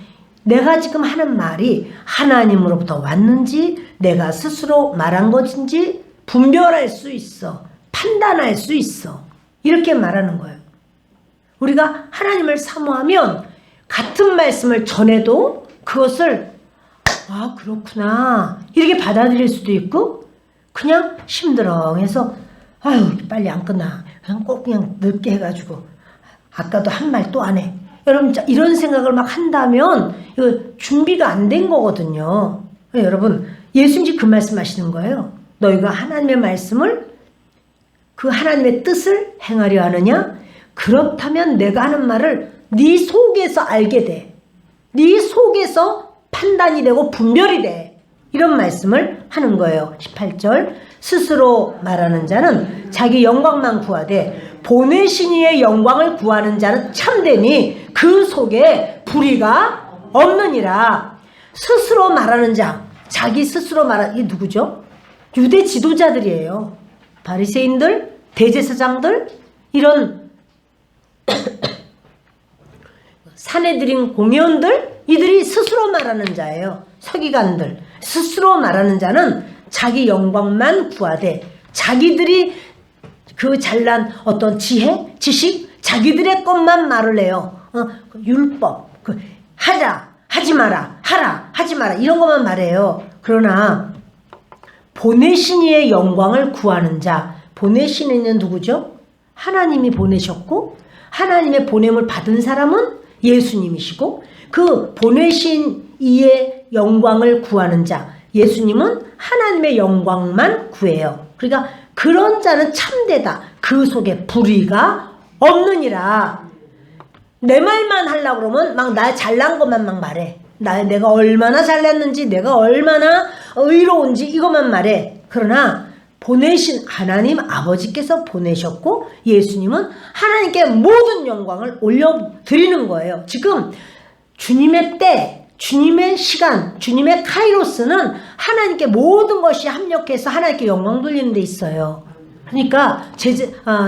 S1: 내가 지금 하는 말이 하나님으로부터 왔는지 내가 스스로 말한 것인지 분별할 수 있어. 판단할 수 있어. 이렇게 말하는 거예요. 우리가 하나님을 사모하면 같은 말씀을 전해도 그것을 아 그렇구나 이렇게 받아들일 수도 있고 그냥 심드렁해서 아유 빨리 안 끝나 그냥 꼭 그냥 늦게 해가지고 아까도 한 말 또 안 해. 여러분 이런 생각을 막 한다면 이거 준비가 안 된 거거든요. 여러분 예수님이 그 말씀하시는 거예요. 너희가 하나님의 말씀을 그 하나님의 뜻을 행하려 하느냐? 그렇다면 내가 하는 말을 네 속에서 알게 돼. 네 속에서 판단이 되고 분별이 돼. 이런 말씀을 하는 거예요. 18절 스스로 말하는 자는 자기 영광만 구하되 보내신 이의 영광을 구하는 자는 참되니 그 속에 불의가 없느니라. 스스로 말하는 자, 자기 스스로 말하는 이게 누구죠? 유대 지도자들이에요. 바리새인들, 대제사장들 이런 사내들인 공회원들 이들이 스스로 말하는 자예요. 서기관들 스스로 말하는 자는 자기 영광만 구하되 자기들이 그 잘난 어떤 지혜, 지식 자기들의 것만 말을 해요. 율법 하자, 하지 마라, 하라, 하지 마라 이런 것만 말해요. 그러나 보내신 이의 영광을 구하는 자 보내신 이는 누구죠? 하나님이 보내셨고 하나님의 보냄을 받은 사람은 예수님이시고 그 보내신 이의 영광을 구하는 자 예수님은 하나님의 영광만 구해요. 그러니까 그런 자는 참되다. 그 속에 불의가 없느니라. 내 말만 하려고 그러면 막 나 잘난 것만 막 말해. 내가 얼마나 잘났는지 내가 얼마나 의로운지 이것만 말해. 그러나 보내신 하나님 아버지께서 보내셨고 예수님은 하나님께 모든 영광을 올려드리는 거예요. 지금 주님의 때, 주님의 시간, 주님의 카이로스는 하나님께 모든 것이 합력해서 하나님께 영광 돌리는 데 있어요. 그러니까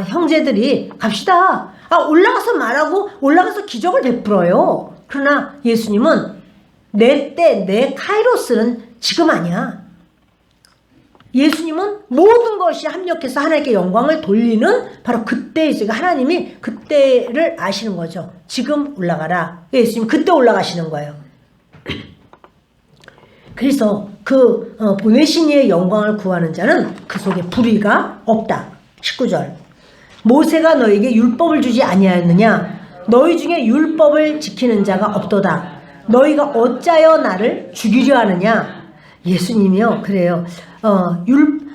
S1: 형제들이 갑시다. 올라가서 말하고 올라가서 기적을 베풀어요. 그러나 예수님은 내 때, 내 카이로스는 지금 아니야. 예수님은 모든 것이 합력해서 하나님께 영광을 돌리는 바로 그때이죠. 하나님이 그때를 아시는 거죠. 지금 올라가라. 예수님 그때 올라가시는 거예요. 그래서 그 보내신 이의 영광을 구하는 자는 그 속에 불의가 없다. 19절 모세가 너에게 율법을 주지 아니하였느냐? 너희 중에 율법을 지키는 자가 없도다. 너희가 어찌하여 나를 죽이려 하느냐? 예수님이요 그래요.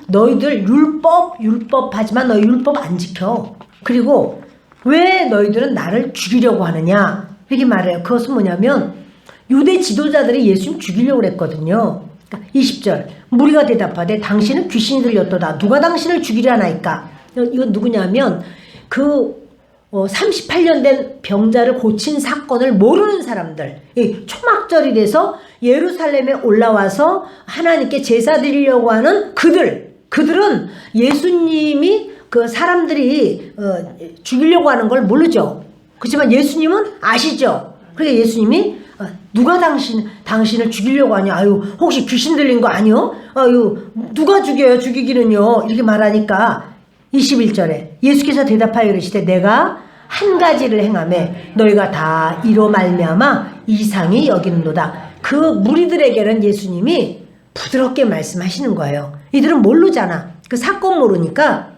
S1: 너희들 율법 하지만 너희 율법 안 지켜. 그리고 왜 너희들은 나를 죽이려고 하느냐? 이렇게 말해요. 그것은 뭐냐면 유대 지도자들이 예수님 죽이려고 했거든요. 20절 무리가 대답하되 당신은 귀신이 들렸도다. 누가 당신을 죽이려 하나이까? 이건 누구냐면 그 38년 된 병자를 고친 사건을 모르는 사람들, 초막절이라서 예루살렘에 올라와서 하나님께 제사 드리려고 하는 그들은 예수님이 그 사람들이 죽이려고 하는 걸 모르죠. 그렇지만 예수님은 아시죠. 그러니까 예수님이 누가 당신을 죽이려고 하냐? 아유 혹시 귀신 들린 거 아니요? 아유 누가 죽여요? 죽이기는요. 이렇게 말하니까 21절에 예수께서 대답하여 이르시되 내가 한 가지를 행하매 너희가 다 이로 말미암아 이상히 여기는도다. 그 무리들에게는 예수님이 부드럽게 말씀하시는 거예요. 이들은 모르잖아. 그 사건 모르니까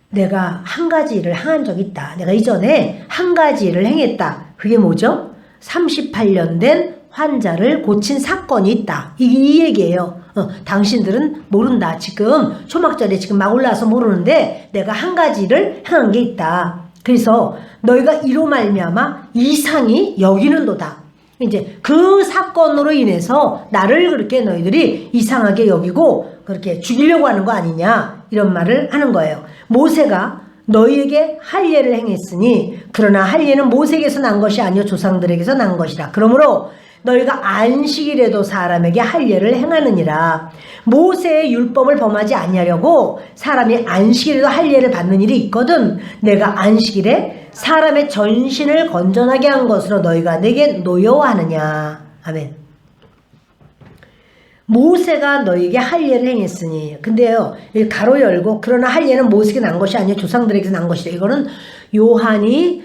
S1: 내가 한 가지 일을 행한 적이 있다. 내가 이전에 한 가지 일을 행했다. 그게 뭐죠? 38년 된 환자를 고친 사건이 있다. 이 얘기예요. 당신들은 모른다. 지금 초막절에 지금 막 올라와서 모르는데 내가 한 가지를 행한 게 있다. 그래서 너희가 이로 말미암아 이상히 여기는도다. 이제 그 사건으로 인해서 나를 그렇게 너희들이 이상하게 여기고 그렇게 죽이려고 하는 거 아니냐 이런 말을 하는 거예요. 모세가 너희에게 할례를 행했으니 그러나 할례는 모세에게서 난 것이 아니요 조상들에게서 난 것이라. 그러므로 너희가 안식일에도 사람에게 할례를 행하느니라. 모세의 율법을 범하지 아니하려고 사람이 안식일에도 할례를 받는 일이 있거든. 내가 안식일에 사람의 전신을 건전하게 한 것으로 너희가 내게 노여워하느냐. 아멘. 모세가 너에게 할례를 행했으니. 근데요, 가로 열고 그러나 할례는 모세에게 난 것이 아니라 조상들에게서 난 것이다. 이거는 요한이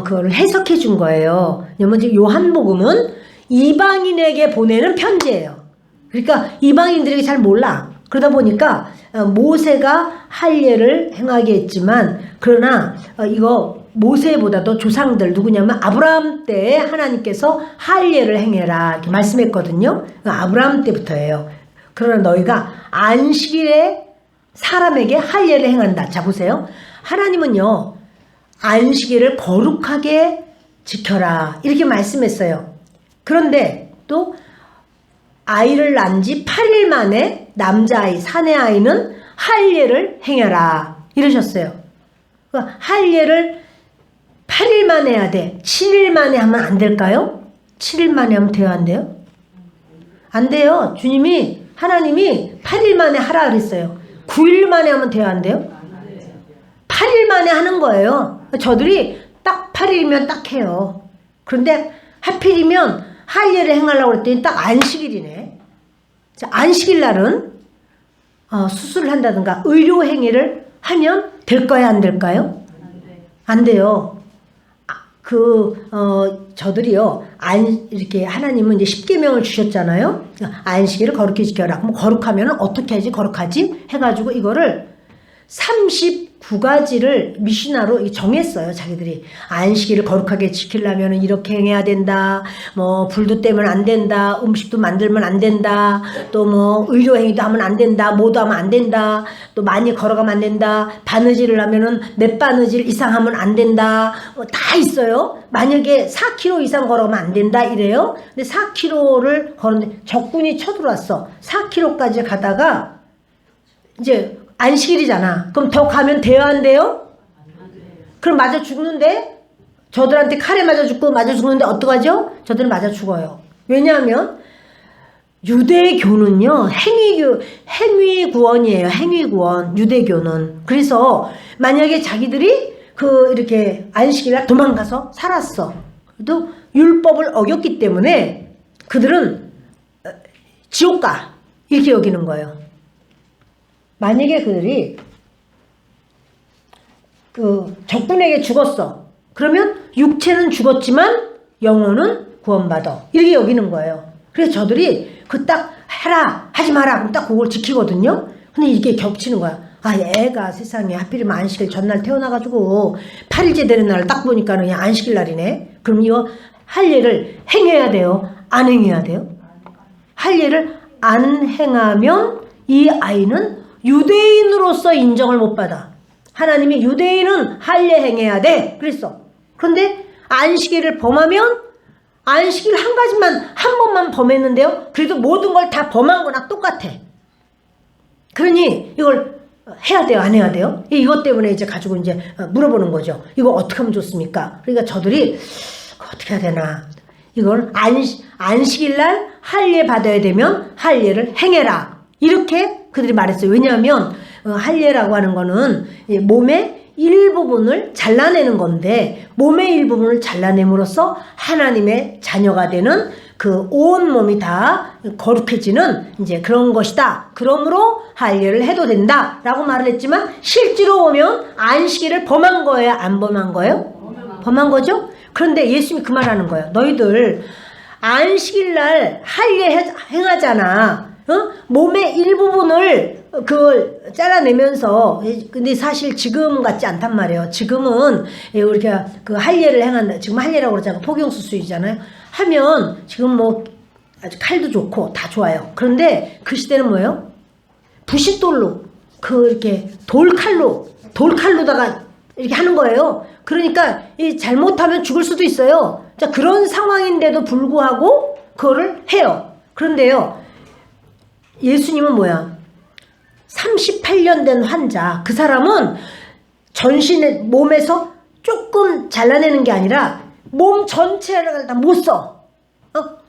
S1: 그걸 해석해 준 거예요. 왜냐면 요한복음은 이방인에게 보내는 편지예요. 그러니까 이방인들에게 잘 몰라. 그러다 보니까 모세가 할례를 행하게 했지만, 그러나 이거 모세보다도 조상들 누구냐면 아브라함 때에 하나님께서 할례를 행해라 이렇게 말씀했거든요. 아브라함 때부터예요. 그러나 너희가 안식일에 사람에게 할례를 행한다. 자 보세요. 하나님은요, 안식일을 거룩하게 지켜라 이렇게 말씀했어요. 그런데 또 아이를 낳은 지 8일 만에 남자아이, 사내아이는 할례를 행해라 이러셨어요. 그러니까 할례를 8일 만에 해야 돼. 7일 만에 하면 안 될까요? 7일 만에 하면 돼요, 안 돼요? 안 돼요. 주님이, 하나님이 8일 만에 하라 그랬어요. 9일 만에 하면 돼요, 안 돼요? 8일 만에 하는 거예요. 저들이 딱 8일이면 딱 해요. 그런데 하필이면 할례를 행하려고 그랬더니 딱 안식일이네. 자, 안식일 날은 수술을 한다든가 의료 행위를 하면 될까요, 안 될까요? 안 돼요. 저들이요, 이렇게 하나님은 이제 십계명을 주셨잖아요. 안식일을 거룩히 지켜라. 그럼 거룩하면 어떻게 하지? 거룩하지? 해가지고 이거를 39가지를 미시나로 정했어요. 자기들이 안식일을 거룩하게 지키려면 이렇게 행해야 된다. 뭐 불도 떼면 안 된다. 음식도 만들면 안 된다. 또 뭐 의료행위도 하면 안 된다. 뭐도 하면 안 된다. 또 많이 걸어가면 안 된다. 바느질을 하면은 몇 바느질 이상 하면 안 된다. 다 있어요. 만약에 4km 이상 걸어가면 안 된다 이래요. 근데 4km를 걸었는데 적군이 쳐들어왔어. 4km까지 가다가 이제 안식일이잖아. 그럼 더 가면 돼요, 안 돼요? 그럼 맞아 죽는데? 저들한테 칼에 맞아 죽고 맞아 죽는데 어떡하죠? 저들은 맞아 죽어요. 왜냐하면 유대교는요, 행위구원이에요. 행위구원. 유대교는. 그래서 만약에 자기들이 이렇게 안식일날 도망가서 살았어. 또 율법을 어겼기 때문에 그들은 지옥 가. 이렇게 여기는 거예요. 만약에 그들이 적군에게 죽었어. 그러면 육체는 죽었지만 영혼은 구원받아. 이렇게 여기는 거예요. 그래서 저들이 딱 해라 하지 마라 그럼 딱 그걸 지키거든요. 근데 이게 겹치는 거야. 애가 세상에 하필이면 안식일 전날 태어나가지고 8일째 되는 날 딱 보니까 그냥 안식일 날이네. 그럼 이거 할례를 행해야 돼요? 안 행해야 돼요? 할례를 안 행하면 이 아이는 유대인으로서 인정을 못 받아. 하나님이 유대인은 할례 행해야 돼 그랬어. 그런데 안식일을 범하면 안식일 한 가지만 한 번만 범했는데요, 그래도 모든 걸 다 범한 거나 똑같아. 그러니 이걸 해야 돼요, 안 해야 돼요? 이것 때문에 이제 가지고 이제 물어보는 거죠. 이거 어떻게 하면 좋습니까? 그러니까 저들이 어떻게 해야 되나, 이걸 안식일 날 할례 받아야 되면 할례를 행해라 이렇게 그들이 말했어요. 왜냐하면 할례라고 하는 거는 몸의 일부분을 잘라내는 건데, 몸의 일부분을 잘라냄으로써 하나님의 자녀가 되는 그 온 몸이 다 거룩해지는 이제 그런 것이다. 그러므로 할례를 해도 된다라고 말을 했지만, 실제로 보면 안식일을 범한 거예요, 안 범한 거예요? 범한 거죠. 그런데 예수님이 그 말하는 거예요. 너희들 안식일 날 할례 행하잖아. 몸의 일부분을 그걸 잘라내면서. 근데 사실 지금 같지 않단 말이에요. 지금은 우리가 그 할례를 행한다. 지금 할례라고 그러잖아요. 포경수술이잖아요. 하면 지금 뭐 아주 칼도 좋고 다 좋아요. 그런데 그 시대는 뭐예요? 부싯돌로 이렇게 돌칼로다가 이렇게 하는 거예요. 그러니까 잘못하면 죽을 수도 있어요. 자, 그런 상황인데도 불구하고 그거를 해요. 그런데요, 예수님은 뭐야? 38년 된 환자, 그 사람은 전신의 몸에서 조금 잘라내는 게 아니라 몸 전체를 다 못 써.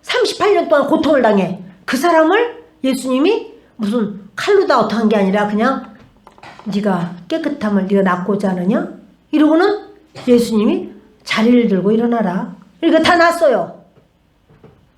S1: 38년 동안 고통을 당해. 그 사람을 예수님이 무슨 칼로 다 어떻게 한 게 아니라 그냥 네가 깨끗함을 네가 낳고자 하느냐? 이러고는 예수님이 자리를 들고 일어나라. 그러니까 다 났어요.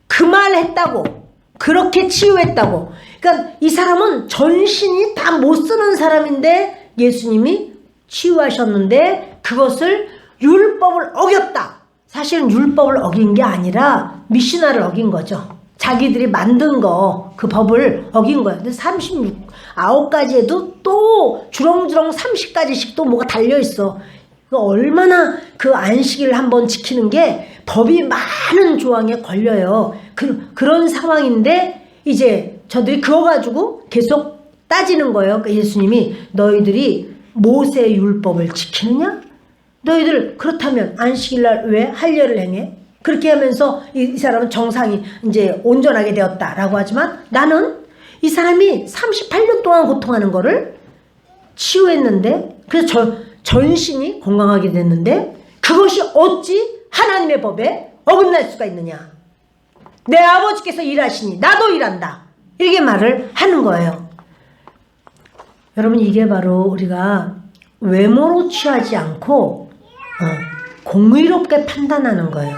S1: 그 말 했다고. 그렇게 치유했다고. 그러니까 이 사람은 전신이 다 못 쓰는 사람인데 예수님이 치유하셨는데 그것을 율법을 어겼다. 사실은 율법을 어긴 게 아니라 미시나를 어긴 거죠. 자기들이 만든 거, 그 법을 어긴 거예요. 근데 39가지에도 또 주렁주렁 30가지씩 또 뭐가 달려있어. 얼마나 그 안식일을 한번 지키는 게 법이 많은 조항에 걸려요. 그런 상황인데 이제 저들이 그거 가지고 계속 따지는 거예요. 그러니까 예수님이 너희들이 모세 율법을 지키느냐? 너희들 그렇다면 안식일날 왜 할례를 행해? 그렇게 하면서 이 사람은 정상이 이제 온전하게 되었다라고 하지만 나는 이 사람이 38년 동안 고통하는 거를 치유했는데 그래서 전신이 건강하게 됐는데 그것이 어찌 하나님의 법에 어긋날 수가 있느냐. 내 아버지께서 일하시니 나도 일한다. 이렇게 말을 하는 거예요. 여러분 이게 바로 우리가 외모로 취하지 않고 공의롭게 판단하는 거예요.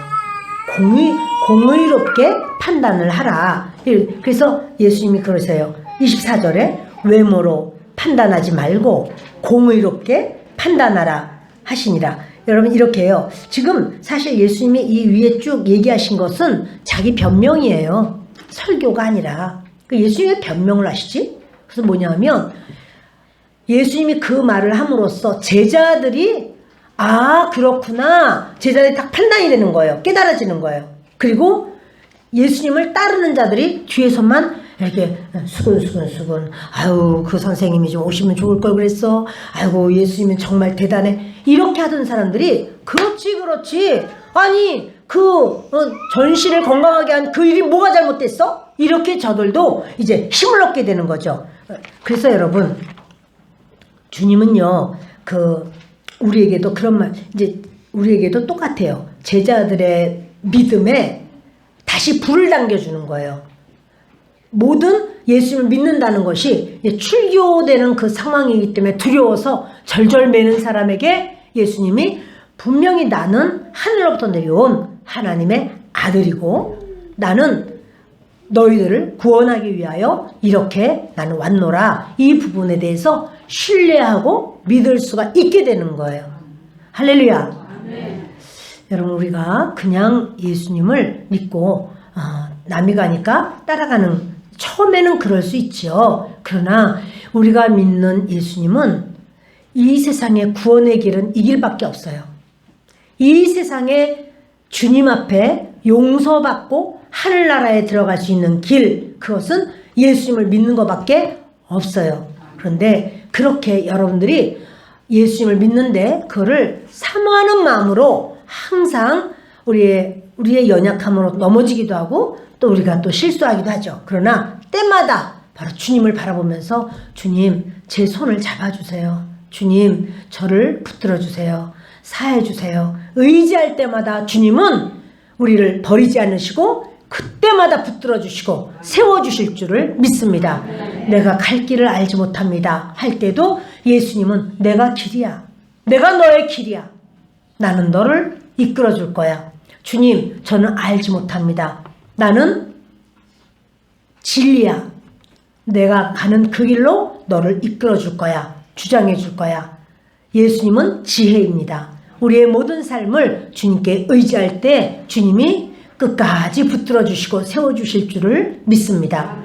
S1: 공의롭게 판단을 하라. 그래서 예수님이 그러세요. 24절에 외모로 판단하지 말고 공의롭게 판단하라 하시니라. 여러분 이렇게 해요. 지금 사실 예수님이 이 위에 쭉 얘기하신 것은 자기 변명이에요. 설교가 아니라. 예수님이 왜 변명을 하시지? 그래서 뭐냐면 예수님이 그 말을 함으로써 제자들이 그렇구나. 제자들이 딱 판단이 되는 거예요. 깨달아지는 거예요. 그리고 예수님을 따르는 자들이 뒤에서만 이렇게 수근수근 아유 그 선생님이 좀 오시면 좋을 걸 그랬어. 아이고 예수님은 정말 대단해. 이렇게 하던 사람들이 그렇지 아니 전신을 건강하게 한 그 일이 뭐가 잘못됐어? 이렇게 저들도 이제 힘을 얻게 되는 거죠. 그래서 여러분 주님은요 우리에게도 그런 말 이제 우리에게도 똑같아요. 제자들의 믿음에 다시 불을 당겨주는 거예요. 모든 예수님을 믿는다는 것이 출교되는 그 상황이기 때문에 두려워서 절절매는 사람에게 예수님이 분명히 나는 하늘로부터 내려온 하나님의 아들이고 나는 너희들을 구원하기 위하여 이렇게 나는 왔노라. 이 부분에 대해서 신뢰하고 믿을 수가 있게 되는 거예요. 할렐루야. 여러분 우리가 그냥 예수님을 믿고 남이 가니까 따라가는 처음에는 그럴 수 있죠. 그러나 우리가 믿는 예수님은 이 세상의 구원의 길은 이 길밖에 없어요. 이 세상에 주님 앞에 용서받고 하늘나라에 들어갈 수 있는 길, 그것은 예수님을 믿는 것밖에 없어요. 그런데 그렇게 여러분들이 예수님을 믿는데 그거를 사모하는 마음으로 항상 우리의 연약함으로 넘어지기도 하고 또 우리가 또 실수하기도 하죠. 그러나 때마다 바로 주님을 바라보면서 주님 제 손을 잡아주세요. 주님 저를 붙들어 주세요. 사해 주세요. 의지할 때마다 주님은 우리를 버리지 않으시고 그때마다 붙들어 주시고 세워 주실 줄을 믿습니다. 내가 갈 길을 알지 못합니다 할 때도 예수님은 내가 길이야. 내가 너의 길이야. 나는 너를 이끌어 줄 거야. 주님 저는 알지 못합니다. 나는 진리야. 내가 가는 그 길로 너를 이끌어 줄 거야. 주장해 줄 거야. 예수님은 지혜입니다. 우리의 모든 삶을 주님께 의지할 때 주님이 끝까지 붙들어 주시고 세워 주실 줄을 믿습니다.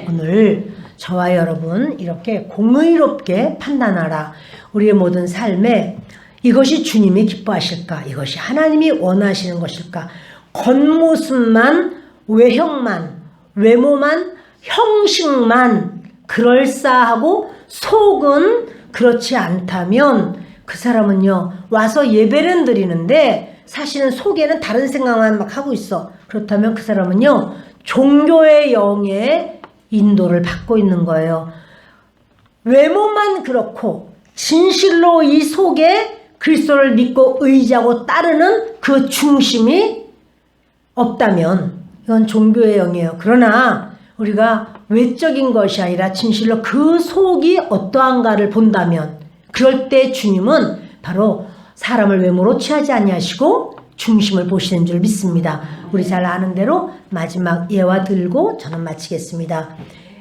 S1: 오늘 저와 여러분 이렇게 공의롭게 판단하라. 우리의 모든 삶에 이것이 주님이 기뻐하실까? 이것이 하나님이 원하시는 것일까? 겉모습만, 외형만, 외모만, 형식만 그럴싸하고 속은 그렇지 않다면 그 사람은요 와서 예배는 드리는데 사실은 속에는 다른 생각만 막 하고 있어. 그렇다면 그 사람은요 종교의 영의 인도를 받고 있는 거예요. 외모만 그렇고 진실로 이 속에 그리스도를 믿고 의지하고 따르는 그 중심이 없다면 이건 종교의 영이에요. 그러나 우리가 외적인 것이 아니라 진실로 그 속이 어떠한가를 본다면 그럴 때 주님은 바로 사람을 외모로 취하지 아니하시고 중심을 보시는 줄 믿습니다. 우리 잘 아는 대로 마지막 예화 들고 저는 마치겠습니다.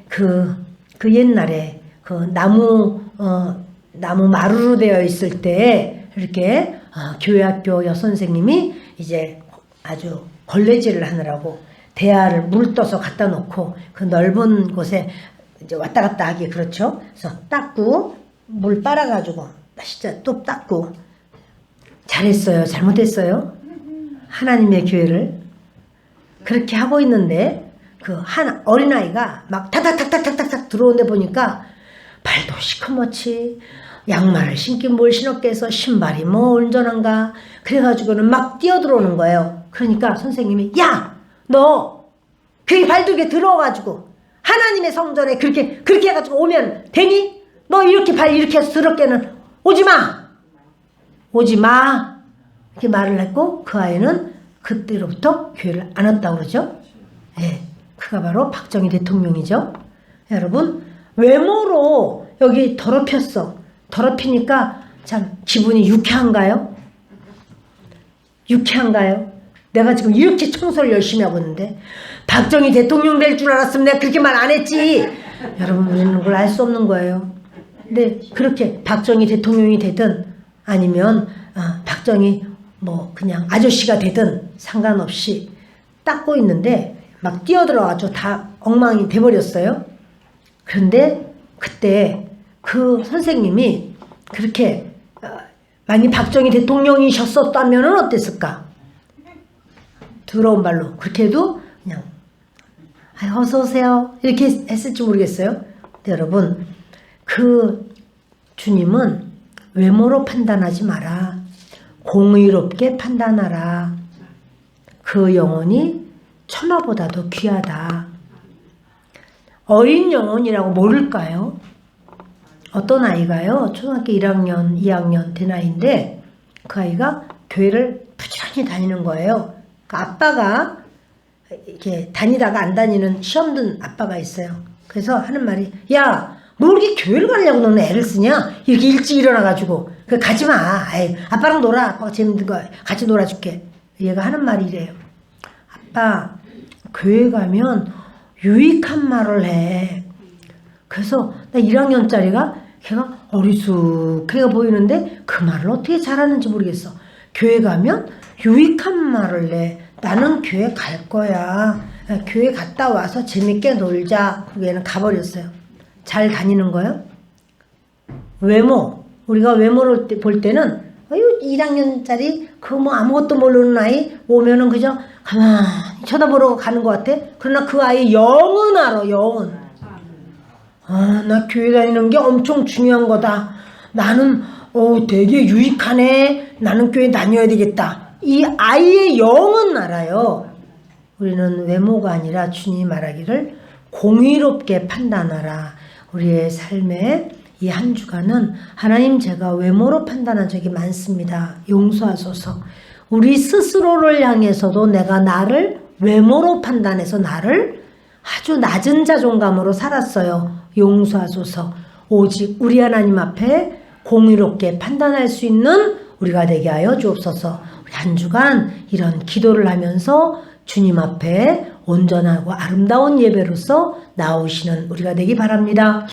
S1: 그 옛날에 그 나무 마루로 되어 있을 때 이렇게 교회 학교 여선생님이 이제 아주 걸레질을 하느라고 대야를 물 떠서 갖다 놓고 그 넓은 곳에 이제 왔다 갔다 하기 그렇죠. 그래서 닦고 물 빨아가지고 진짜 또 닦고 잘했어요. 잘못했어요? 하나님의 교회를 그렇게 하고 있는데 그 한 어린아이가 막 탁탁탁탁탁탁 들어오는데 보니까 발도 시커멓지 양말을 신긴 뭘 신었게 해서 신발이 뭐 온전한가 그래가지고는 막 뛰어들어오는 거예요. 그러니까 선생님이 야! 너 그 발두개 들어와가지고 하나님의 성전에 그렇게 해가지고 오면 되니? 너 이렇게 발 이렇게 해서 더럽게는 오지마! 오지마! 이렇게 말을 했고 그 아이는 그때로부터 교회를 안 왔다고 그러죠. 예, 그가 바로 박정희 대통령이죠. 여러분 외모로 여기 더럽혔어. 더럽히니까 참 기분이 유쾌한가요? 유쾌한가요? 내가 지금 이렇게 청소를 열심히 하고 있는데 박정희 대통령 될 줄 알았으면 내가 그렇게 말 안 했지. 여러분 우리는 그걸 알 수 없는 거예요. 근데 그렇게 박정희 대통령이 되든 아니면 박정희 뭐 그냥 아저씨가 되든 상관없이 닦고 있는데 막 뛰어들어가지고 다 엉망이 돼버렸어요. 그런데 그때 그 선생님이 그렇게 만약 박정희 대통령이셨었다면 어땠을까? 더러운 발로 그렇게 해도 그냥 어서 오세요 이렇게 했을지 모르겠어요. 근데 여러분 그 주님은 외모로 판단하지 마라. 공의롭게 판단하라. 그 영혼이 천하보다도 귀하다. 어린 영혼이라고 모를까요? 어떤 아이가요? 초등학교 1학년, 2학년 된 아이인데 그 아이가 교회를 부지런히 다니는 거예요. 그 아빠가 이렇게 다니다가 안 다니는 시험 든 아빠가 있어요. 그래서 하는 말이 야, 뭐 이렇게 교회를 가려고 너는 애를 쓰냐? 이렇게 일찍 일어나가지고 가지 마. 아이, 아빠랑 놀아. 아빠가 재밌는 거 같이 놀아줄게. 얘가 하는 말이 이래요. 아빠, 교회 가면 유익한 말을 해. 그래서 나 1학년짜리가 걔가 어리숙해가 보이는데 그 말을 어떻게 잘하는지 모르겠어. 교회 가면 유익한 말을 해. 나는 교회 갈 거야. 교회 갔다 와서 재밌게 놀자. 그리고 얘는 가버렸어요. 잘 다니는 거예요? 외모. 우리가 외모를 볼 때는 1학년짜리 그 뭐 아무것도 모르는 아이 오면은 그저 가만히 쳐다보러 가는 것 같아. 그러나 그 아이 영은 알아. 영은. 나 교회 다니는 게 엄청 중요한 거다. 나는 되게 유익하네. 나는 교회 다녀야 되겠다. 이 아이의 영은 알아요. 우리는 외모가 아니라 주님이 말하기를 공의롭게 판단하라. 우리의 삶에 이 한 주간은 하나님 제가 외모로 판단한 적이 많습니다. 용서하소서. 우리 스스로를 향해서도 내가 나를 외모로 판단해서 나를 아주 낮은 자존감으로 살았어요. 용서하소서. 오직 우리 하나님 앞에 공의롭게 판단할 수 있는 우리가 되게 하여 주옵소서. 우리 한 주간 이런 기도를 하면서 주님 앞에 온전하고 아름다운 예배로서 나오시는 우리가 되기 바랍니다.